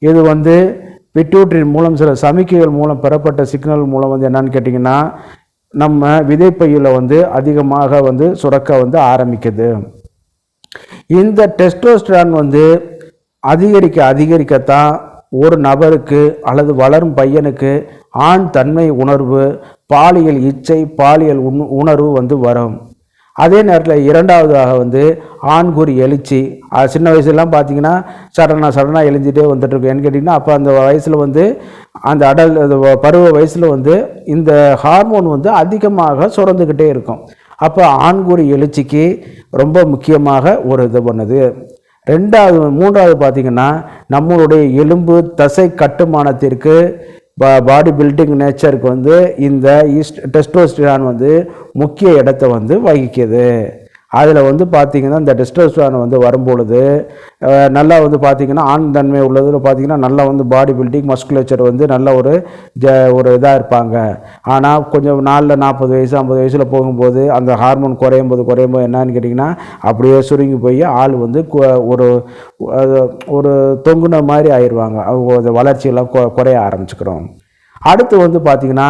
இது வந்து பிட்யூட்டரி மூலம் சில சமிக்கைகள் மூலம் பெறப்பட்ட சிக்னல் மூலம் வந்து என்னன்னு கேட்டிங்கன்னா நம்ம விதைப்பையில் வந்து அதிகமாக வந்து சுரக்க வந்து ஆரம்பிக்குது. இந்த டெஸ்டோஸ்டரான் வந்து அதிகரிக்கத்தான் ஒரு நபருக்கு அல்லது வளரும் பையனுக்கு ஆண் தன்மை உணர்வு, பாலியல் இச்சை, பாலியல் உணர்வு வந்து வரும். அதே நேரத்தில் இரண்டாவதாக வந்து ஆண்குறி எழுச்சி. சின்ன வயசுலாம் பார்த்தீங்கன்னா சடனாக எழுஞ்சிட்டே வந்துட்டுருக்கு. ஏன்னு கேட்டிங்கன்னா அப்போ அந்த வயசில் வந்து அந்த பருவ வயசில் வந்து இந்த ஹார்மோன் வந்து அதிகமாக சுரந்துக்கிட்டே இருக்கும். அப்போ ஆண்குறி எழுச்சிக்கு ரொம்ப முக்கியமாக ஒரு இது பண்ணுது. மூன்றாவது பார்த்திங்கன்னா நம்மளுடைய எலும்பு தசை கட்டுமானத்திற்கு, பாடி பில்டிங் நேச்சருக்கு வந்து இந்த டெஸ்டோஸ்டரான் வந்து முக்கிய இடத்தை வந்து வகிக்குது. அதில் வந்து பார்த்திங்கன்னா இந்த டெஸ்டோஸ்டரான் வந்து வரும்பொழுது நல்லா வந்து பார்த்திங்கன்னா ஆண் தன்மை உள்ளதில் பார்த்திங்கன்னா நல்லா வந்து பாடி பில்டிங் மஸ்குலேச்சர் வந்து நல்ல ஒரு இதாக இருப்பாங்க. ஆனால் கொஞ்சம் 40 வயசு 50 வயசில் போகும்போது அந்த ஹார்மோன் குறையும் போது என்னன்னு கேட்டிங்கன்னா அப்படியே சுருங்கி போய் ஆள் வந்து ஒரு தொங்குன மாதிரி ஆயிடுவாங்க. அவங்க வளர்ச்சியெல்லாம் குறைய ஆரம்பிச்சுக்கிறோம். அடுத்து வந்து பார்த்திங்கன்னா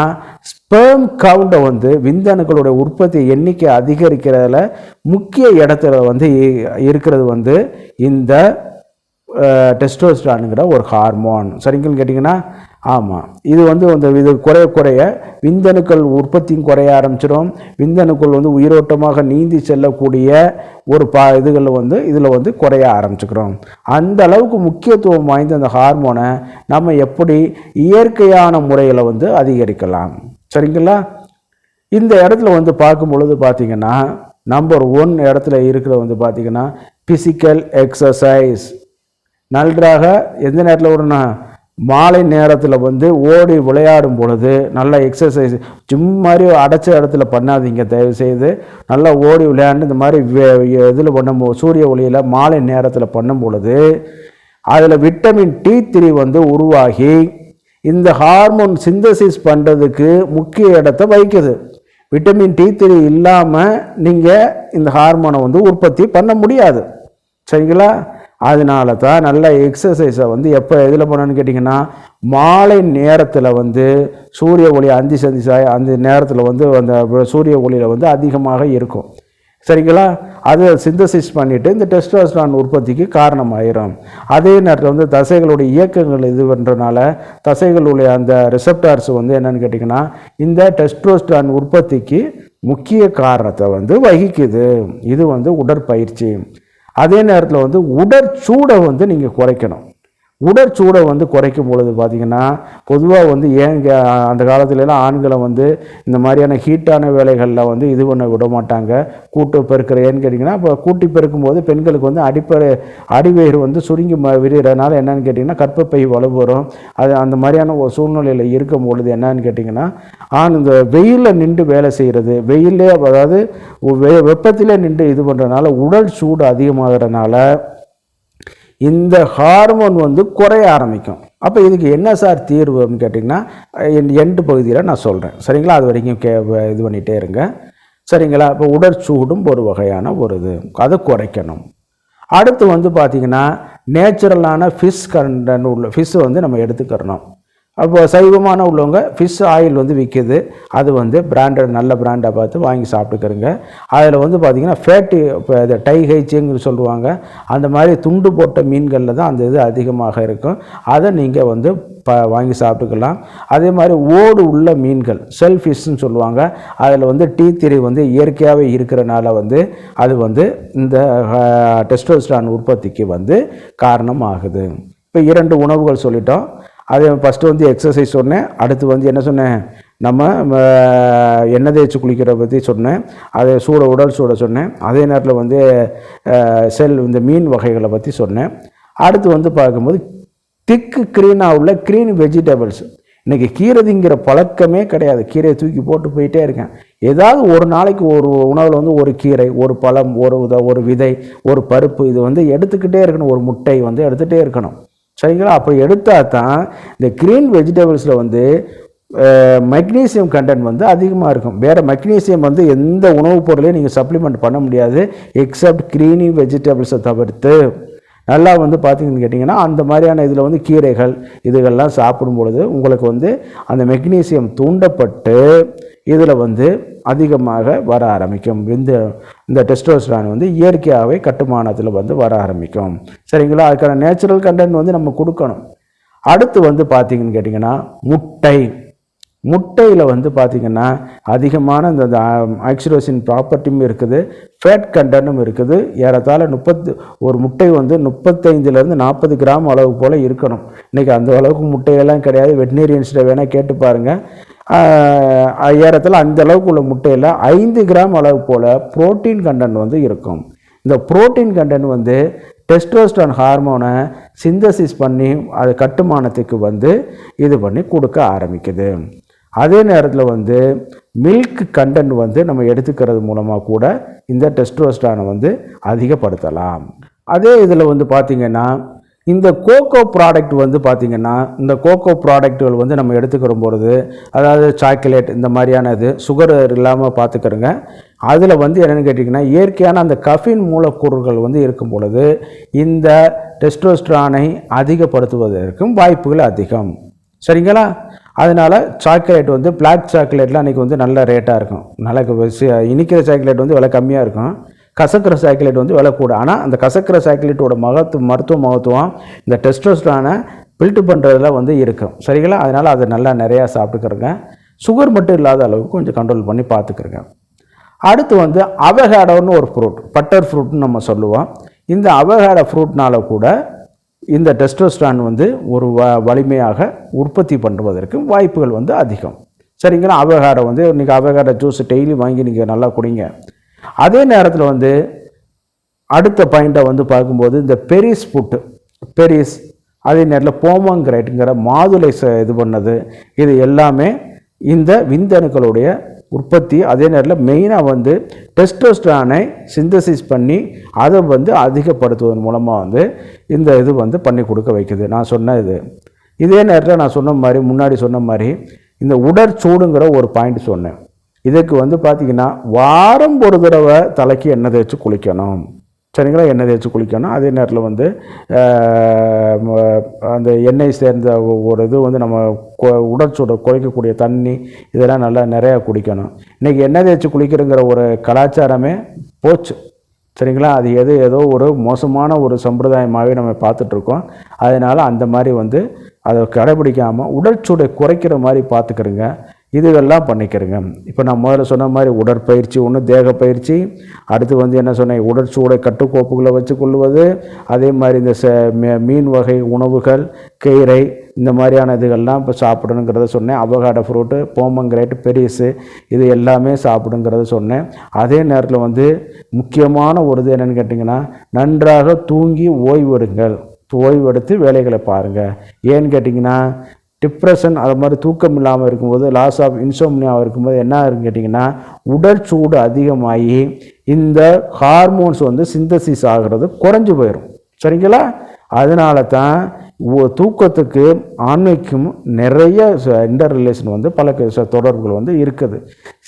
ஸ்பெர்ம் கவுண்டை வந்து விந்தணுக்களுடைய உற்பத்தி எண்ணிக்கை அதிகரிக்கிறதுல முக்கிய இடத்துல வந்து இருக்கிறது வந்து இந்த டெஸ்டோஸ்டரானுங்கிற ஒரு ஹார்மோன். சரிங்கன்னு கேட்டிங்கன்னா ஆமாம், இது வந்து இது குறைய விந்தணுக்கள் உற்பத்தியும் குறைய ஆரம்பிச்சிடும். விந்தணுக்கள் வந்து உயிரோட்டமாக நீந்தி செல்லக்கூடிய ஒரு இதுகளில் வந்து இதில் வந்து குறைய ஆரம்பிச்சுக்கிறோம். அந்த அளவுக்கு முக்கியத்துவம் வாய்ந்த அந்த ஹார்மோனை நம்ம எப்படி இயற்கையான முறையில் வந்து அதிகரிக்கலாம். சரிங்களா? இந்த இடத்துல வந்து பார்க்கும் பொழுது பார்த்திங்கன்னா நம்பர் 1 இடத்துல இருக்கிற வந்து பார்த்திங்கன்னா ஃபிசிக்கல் எக்ஸசைஸ். நன்றாக எந்த நேரத்தில் விடனா மாலை நேரத்தில் வந்து ஓடி விளையாடும் பொழுது நல்ல எக்ஸசைஸ். மாதிரி அடைச்ச இடத்துல பண்ணாதீங்க தயவுசெய்து. நல்லா ஓடி விளையாண்டு இந்த மாதிரி இதில் பண்ணும்போது சூரிய ஒளியில் மாலை நேரத்தில் பண்ணும் பொழுது அதில் விட்டமின் D3 வந்து உருவாகி இந்த ஹார்மோன் சிந்தசிஸ் பண்ணுறதுக்கு முக்கிய இடத்தை வகிக்குது. விட்டமின் D3 இல்லாமல் நீங்கள் இந்த ஹார்மோனை வந்து உற்பத்தி பண்ண முடியாது. சரிங்களா? அதனால தான் நல்ல எக்ஸசைஸை வந்து எப்போ எதில் பண்ணணும்னு கேட்டிங்கன்னா மாலை நேரத்தில் வந்து சூரிய ஒளி அந்த நேரத்தில் வந்து அந்த சூரிய ஒளியில் வந்து அதிகமாக இருக்கும். சரிங்களா? அது சிந்தசிஸ் பண்ணிவிட்டு இந்த டெஸ்டோஸ்டரான் உற்பத்திக்கு காரணமாயிரும். அதே நேரத்தில் வந்து தசைகளுடைய இயக்கங்கள் இது பண்ணுறதுனால தசைகளுடைய அந்த ரிசெப்டார்ஸ் வந்து என்னென்னு கேட்டிங்கன்னா இந்த டெஸ்டோஸ்டரான் உற்பத்திக்கு முக்கிய காரணத்தை வந்து வகிக்குது. இது வந்து உடற்பயிற்சி. அதே நேரத்தில் வந்து உடற்சூடை வந்து நீங்கள் குறைக்கணும். உடற்சூடை வந்து குறைக்கும் பொழுது பார்த்திங்கன்னா பொதுவாக வந்து அந்த காலத்துலலாம் ஆண்களை வந்து இந்த மாதிரியான ஹீட்டான வேலைகளில் வந்து இது பண்ண விட மாட்டாங்க. கூட்டு பெருக்கிற ஏன்னு கேட்டிங்கன்னா இப்போ கூட்டி பெருக்கும்போது பெண்களுக்கு வந்து அடிவயிறு வந்து சுருங்கி விரிகிறதுனால என்னன்னு கேட்டிங்கன்னா கர்ப்பப்பை வலுவரும். அது அந்த மாதிரியான ஒரு சூழ்நிலையில் இருக்கும் பொழுது என்னன்னு கேட்டிங்கன்னா இந்த வெயிலில் நின்று வேலை செய்கிறது, வெயிலே அதாவது வெப்பத்திலே நின்று இது பண்ணுறதுனால உடல் சூடு அதிகமாகிறதுனால இந்த ஹார்மோன் வந்து குறைய ஆரம்பிக்கும். அப்போ இதுக்கு என்ன சார் தீர்வு அப்படின்னு கேட்டிங்கன்னா எண்டு பகுதியில் நான் சொல்கிறேன். சரிங்களா? அது வரைக்கும் இது பண்ணிகிட்டே இருங்க. சரிங்களா? இப்போ உடற்சூடும் ஒரு வகையான ஒரு இது, அதை குறைக்கணும். அடுத்து வந்து பார்த்திங்கன்னா நேச்சுரலான ஃபிஷ் கண்டென்ட் உள்ள ஃபிஷ் வந்து நம்ம எடுத்துக்கிறணும். அப்போ சைவமான உள்ளவங்க ஃபிஷ் ஆயில் வந்து விற்கிது. அது வந்து பிராண்டட் நல்ல பிராண்டாக பார்த்து வாங்கி சாப்பிட்டுக்கிறங்க. அதில் வந்து பார்த்திங்கன்னா ஃபேட்டு டைஹைச்சின்னு சொல்லுவாங்க. அந்த மாதிரி துண்டு போட்ட மீன்களில் தான் அந்த இது அதிகமாக இருக்கும். அதை நீங்கள் வந்து வாங்கி சாப்பிட்டுக்கலாம். அதே மாதிரி ஓடு உள்ள மீன்கள் ஷெல் ஃபிஷ்ன்னு சொல்லுவாங்க. அதில் வந்து D3 வந்து இயற்கையாகவே இருக்கிறனால வந்து அது வந்து இந்த டெஸ்டோஸ்டரான் உற்பத்திக்கு வந்து காரணமாகுது. இப்போ 2 உணவுகள் சொல்லிட்டோம். அதே ஃபஸ்ட்டு வந்து எக்ஸசைஸ் சொன்னேன். அடுத்து வந்து என்ன சொன்னேன், நம்ம எண்ணெய் தேய்ச்சி குளிக்கிற பற்றி சொன்னேன். அதை உடல் சூட சொன்னேன். அதே நேரத்தில் வந்து இந்த மீன் வகைகளை பற்றி சொன்னேன். அடுத்து வந்து பார்க்கும்போது திக்கு க்ரீனாக உள்ள க்ரீன் வெஜிடபிள்ஸ். இன்றைக்கி கீரை திங்கிற பழக்கமே கிடையாது. கீரையை தூக்கி போட்டு போயிட்டே இருக்கேன். ஏதாவது ஒரு நாளைக்கு ஒரு உணவில் வந்து ஒரு கீரை, ஒரு பழம், ஒரு விதை, ஒரு பருப்பு, இது வந்து எடுத்துக்கிட்டே இருக்கணும். ஒரு முட்டை வந்து எடுத்துகிட்டே இருக்கணும். சரிங்களா? அப்போ எடுத்தால் தான் இந்த க்ரீன் வெஜிடபிள்ஸில் வந்து மெக்னீசியம் கண்டென்ட் வந்து அதிகமாக இருக்கும். வேறு மெக்னீசியம் வந்து எந்த உணவுப் பொருளையும் நீங்கள் சப்ளிமெண்ட் பண்ண முடியாது எக்ஸப்ட் க்ரீனி வெஜிடபிள்ஸை தவிர்த்து. நல்லா வந்து பார்த்திங்கன்னு கேட்டிங்கன்னா அந்த மாதிரியான இதில் வந்து கீரைகள் இதுகள்லாம் சாப்பிடும் பொழுது உங்களுக்கு வந்து அந்த மெக்னீசியம் தூண்டப்பட்டு இதில் வந்து அதிகமாக வர ஆரம்பிக்கும். இந்த டெஸ்டோஸ்டரான் வந்து இயற்கையாகவே கட்டுமானத்தில் வந்து வர ஆரம்பிக்கும். சரிங்களா? அதுக்கான நேச்சுரல் கண்டென்ட் வந்து நம்ம கொடுக்கணும். அடுத்து வந்து பார்த்திங்கன்னு கேட்டிங்கன்னா முட்டையில் வந்து பார்த்திங்கன்னா அதிகமான இந்த ஆக்சிடோசின் ப்ராப்பர்ட்டியும் இருக்குது, ஃபேட் கண்டென்ட்டும் இருக்குது. ஏறத்தாழ ஒரு முட்டை வந்து 35லேருந்து 40 கிராம் அளவு போல் இருக்கணும். இன்றைக்கி அந்த அளவுக்கு முட்டையெல்லாம் கிடையாது. வெட்டினேரியன்ஸ்கிட்ட வேணால் கேட்டு பாருங்கள். ஏறத்தாழ அந்த அளவுக்கு உள்ள முட்டையில் 5 கிராம் அளவு போல் புரோட்டீன் கண்டென்ட் வந்து இருக்கும். இந்த புரோட்டீன் கண்டென்ட் வந்து டெஸ்டோஸ்டரான் ஹார்மோனை சிந்தசிஸ் பண்ணி அது கட்டுமானத்துக்கு வந்து இது பண்ணி கொடுக்க ஆரம்பிக்குது. அதே நேரத்தில் வந்து மில்க் கண்டென்ட் வந்து நம்ம எடுத்துக்கிறது மூலமாக கூட இந்த டெஸ்டோஸ்டரானை வந்து அதிகப்படுத்தலாம். அதே இதில் வந்து பார்த்திங்கன்னா இந்த கோகோ ப்ராடக்ட் வந்து பார்த்திங்கன்னா இந்த கோகோ ப்ராடக்ட்டுகள் வந்து நம்ம எடுத்துக்கிற பொழுது, அதாவது சாக்லேட் இந்த மாதிரியான இது சுகர் இல்லாமல் பார்த்துக்கிறோங்க. அதில் வந்து என்னென்னு கேட்டிங்கன்னா இயற்கையான அந்த கஃபின் மூலக்கூறுகள் வந்து இருக்கும் பொழுது இந்த டெஸ்டோஸ்டரானை அதிகப்படுத்துவதற்கும் வாய்ப்புகள் அதிகம். சரிங்களா? அதனால் சாக்லேட் வந்து பிளாக் சாக்லேட்லாம் அன்றைக்கி வந்து நல்ல ரேட்டாக இருக்கும். நல்ல இனிக்கிற சாக்லேட் வந்து விலை கம்மியாக இருக்கும். கசக்கிற சாக்லேட் வந்து விலை கூட. ஆனால் அந்த கசக்கிற சாக்லேட்டோட மருத்துவ மகத்துவம் இந்த டெஸ்டோஸ்டரானை பில்ட் பண்ணுறதுல வந்து இருக்கும். சரிங்களா? அதனால் அதை நல்லா நிறையா சாப்பிட்டுக்கிறங்க. சுகர் மட்டும் இல்லாத அளவுக்கு கொஞ்சம் கண்ட்ரோல் பண்ணி பார்த்துக்கிறங்க. அடுத்து வந்து அவகேடோன்னு ஒரு ஃப்ரூட், பட்டர் ஃப்ரூட்னு நம்ம சொல்லுவோம். இந்த அவகேடோ ஃப்ரூட்னால கூட இந்த டெஸ்டோஸ்டரான் வந்து ஒரு வலிமையாக உற்பத்தி பண்ணுவதற்கு வாய்ப்புகள் வந்து அதிகம். சரிங்களா? அவகேடோ வந்து இன்றைக்கி அவகேடோ ஜூஸ் டெய்லி வாங்கி நீங்கள் நல்லா குடிங்க. அதே நேரத்தில் வந்து அடுத்த பாயிண்ட்டை வந்து பார்க்கும்போது இந்த பெரிஸ் அதே நேரத்தில் போமோகிரேட்டுங்கிற மாதுளை இது பண்ணது, இது எல்லாமே இந்த விந்தணுக்களுடைய உற்பத்தி. அதே நேரத்தில் மெயினாக வந்து டெஸ்டோஸ்டரானை சிந்தசிஸ் பண்ணி அதை வந்து அதிகப்படுத்துவதன் மூலமாக வந்து இந்த இது வந்து பண்ணி கொடுக்க வைக்குது. நான் சொன்ன இதே நேரத்தில் நான் முன்னாடி சொன்ன மாதிரி இந்த உடற்சூடுங்கிற ஒரு பாயிண்ட் சொன்னேன். இதுக்கு வந்து பார்த்திங்கன்னா வாரம் ஒரு தடவை தலைக்கு எண்ணெய் தேய்ச்சி குளிக்கணும். சரிங்களா? எண்ணெய் தேய்ச்சி குளிக்கணும். அதே நேரத்தில் வந்து அந்த எண்ணெய் சேர்ந்த ஒரு இது வந்து நம்ம உடற்சூட குறைக்கக்கூடிய தண்ணி இதெல்லாம் நல்லா நிறையா குடிக்கணும். இன்றைக்கி எண்ணெய் தேய்ச்சி குளிக்கிறங்கிற ஒரு கலாச்சாரமே போச்சு. சரிங்களா? அது ஏதோ ஒரு மோசமான ஒரு சம்பிரதாயமாகவே நம்ம பார்த்துட்ருக்கோம். அதனால் அந்த மாதிரி வந்து அதை கடைபிடிக்காமல் உடற்சூடை குறைக்கிற மாதிரி பார்த்துக்கிறோங்க. இதுவெல்லாம் பண்ணிக்கிறேங்க. இப்போ நான் முதல்ல சொன்ன மாதிரி உடற்பயிற்சி ஒன்று, தேக பயிற்சி. அடுத்து வந்து என்ன சொன்னேன், உடற்சூடை கட்டுக்கோப்புகளை வச்சு கொள்வது. அதே மாதிரி இந்த மீன் வகை உணவுகள், கீரை இந்த மாதிரியான இதுகள்லாம் இப்போ சாப்பிடணுங்கிறத சொன்னேன். அவகாடோ ஃப்ரூட்டு, போமோகிரேட், பெரிஸு இது எல்லாமே சாப்பிடுங்கிறத சொன்னேன். அதே நேரத்தில் வந்து முக்கியமான ஒரு இது என்னென்னு கேட்டிங்கன்னா நன்றாக தூங்கி ஓய்வெடுத்து வேலைகளை பாருங்கள். ஏன்னு கேட்டிங்கன்னா டிப்ரெஷன் அது மாதிரி தூக்கம் இல்லாமல் இருக்கும்போது, லாஸ் ஆஃப் இன்சோம்னியாவாக இருக்கும்போது என்ன ஆகுதுன்னு கேட்டிங்கன்னா உடற்சூடு அதிகமாகி இந்த ஹார்மோன்ஸ் வந்து சிந்தசிஸ் ஆகிறது குறைஞ்சி போயிடும். சரிங்களா? அதனால தான் தூக்கத்துக்கு ஆண்மைக்கும் நிறைய இன்டர் ரிலேஷன் வந்து பல தொடர்புகள் வந்து இருக்குது.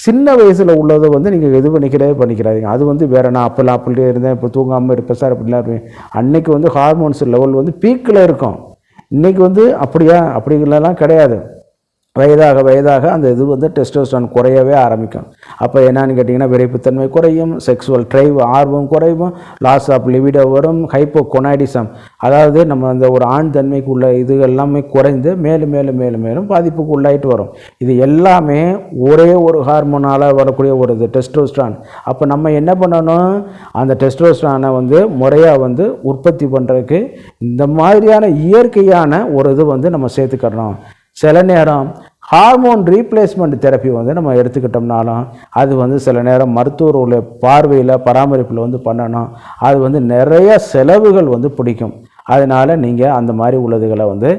சின்ன வயசில் உள்ளதை வந்து நீங்கள் இது பண்ணிக்கிறாதீங்க. அது வந்து வேறு நான் அப்படியே இருந்தேன், இப்போ தூங்காமல் இருப்பேன் சார் அப்படிலாம் இருப்பேன். அன்னைக்கு வந்து ஹார்மோன்ஸ் லெவல் வந்து பீக்கில் இருக்கும். இன்றைக்கி வந்து அப்படிலாம் கிடையாது. வயதாக அந்த இது வந்து டெஸ்டோஸ்டரான் குறையவே ஆரம்பிக்கும். அப்போ என்னன்னு கேட்டிங்கன்னா விரைப்புத்தன்மை குறையும், செக்ஸுவல் ட்ரைவ் ஆர்வம் குறையும், லாஸ் ஆஃப் லிவிடோ வரும், ஹைப்போகொனாடிசம் அதாவது நம்ம அந்த ஒரு ஆண் தன்மைக்கு உள்ள இது எல்லாமே குறைந்து மேலும் பாதிப்புக்கு உள்ளாயிட்டு வரும். இது எல்லாமே ஒரே ஒரு ஹார்மோனால் வரக்கூடிய ஒரு இது டெஸ்டோஸ்டரான். அப்போ நம்ம என்ன பண்ணணும், அந்த டெஸ்டோஸ்டரானை வந்து முறையாக வந்து உற்பத்தி பண்ணுறதுக்கு இந்த மாதிரியான இயற்கையான ஒரு இது வந்து நம்ம சேர்த்துக்கிறோம். சில நேரம் ஹார்மோன் ரீப்ளேஸ்மெண்ட் தெரப்பி வந்து நம்ம எடுத்துக்கிட்டோம்னாலும் அது வந்து சில நேரம் மருத்துவருடைய பார்வையில் பராமரிப்பில் வந்து பண்ணணும். அது வந்து நிறைய செலவுகள் வந்து பிடிக்கும். அதனால் நீங்கள் அந்த மாதிரி உள்ளதுகளை வந்து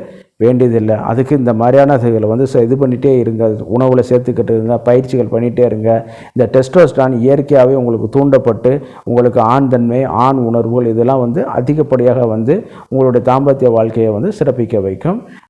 வேண்டியதில்லை. அதுக்கு இந்த மாதிரியான இதுகளை வந்து இது பண்ணிகிட்டே இருங்க, உணவில் சேர்த்துக்கிட்டு இருங்க, பயிற்சிகள் பண்ணிகிட்டே இருங்க. இந்த டெஸ்டோஸ்டரான் இயற்கையாகவே உங்களுக்கு தூண்டப்பட்டு உங்களுக்கு ஆண் தன்மை, ஆண் உணர்வுகள் இதெல்லாம் வந்து அதிகப்படியாக வந்து உங்களுடைய தாம்பத்திய வாழ்க்கையை வந்து சிறப்பிக்க வைக்கும்.